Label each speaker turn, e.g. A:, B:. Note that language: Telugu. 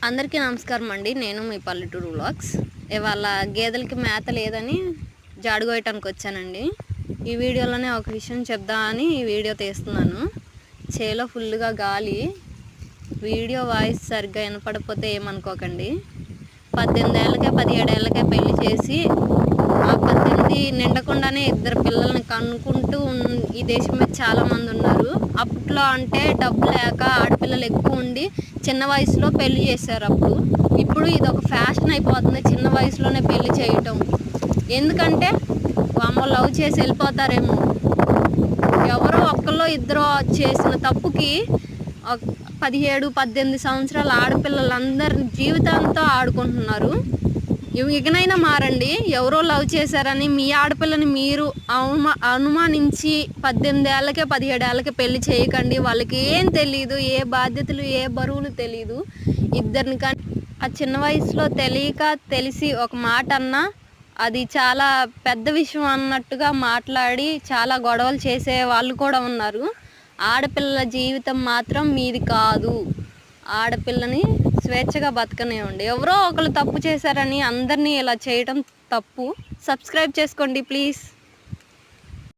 A: అందరికీ నమస్కారం అండి. నేను మీ పల్లెటూరు వ్లాగ్స్. ఇవాళ గేదెలకి మేత లేదని జాడుగోయటానికి వచ్చానండి. ఈ వీడియోలోనే ఒక విషయం చెప్దామని ఈ వీడియో తీస్తున్నాను. చేలో ఫుల్గా గాలి, వీడియో వాయిస్ సరిగ్గా వినపడకపోతే ఏమనుకోకండి. 18 ఏళ్ళకే 17 ఏళ్ళకే పెళ్లి చేసి ఆ 18 నిండకుండానే 2 పిల్లల్ని కనుక్కుంటూ ఈ దేశం మీద చాలామంది ఉన్నారు. అప్పట్లో అంటే డబ్బు లేక ఆడపిల్లలు ఎక్కువ ఉండి చిన్న వయసులో పెళ్లి చేశారు. ఇప్పుడు ఇది ఒక ఫ్యాషన్ అయిపోతుంది, చిన్న వయసులోనే పెళ్లి చేయటం. ఎందుకంటే వామ్మో లవ్ చేసి వెళ్ళిపోతారేమో. ఎవరో ఒక్కళ్ళో ఇద్దరో చేసిన తప్పుకి 17-18 సంవత్సరాల ఆడపిల్లలందరి జీవితంతో ఆడుకుంటున్నారు. ఇకనైనా మారండి. ఎవరో లవ్ చేశారని మీ ఆడపిల్లని మీరు అనుమానించి 18 ఏళ్ళకే 17 ఏళ్ళకే పెళ్లి చేయకండి. వాళ్ళకి ఏం తెలియదు, ఏ బాధ్యతలు ఏ బరువులు తెలియదు. ఇద్దరిని కానీ ఆ చిన్న వయసులో తెలియక తెలిసి ఒక మాట అన్నా అది చాలా పెద్ద విషయం అన్నట్టుగా మాట్లాడి చాలా గొడవలు చేసే వాళ్ళు కూడా ఉన్నారు. ఆడపిల్లల జీవితం మాత్రం మీది కాదు. ఆడపిల్లని స్వేచ్ఛగా బతకనివ్వండి. ఎవరో ఒకరు తప్పు చేశారని అందరినీ ఇలా చేయడం తప్పు. సబ్స్క్రైబ్ చేసుకోండి ప్లీజ్.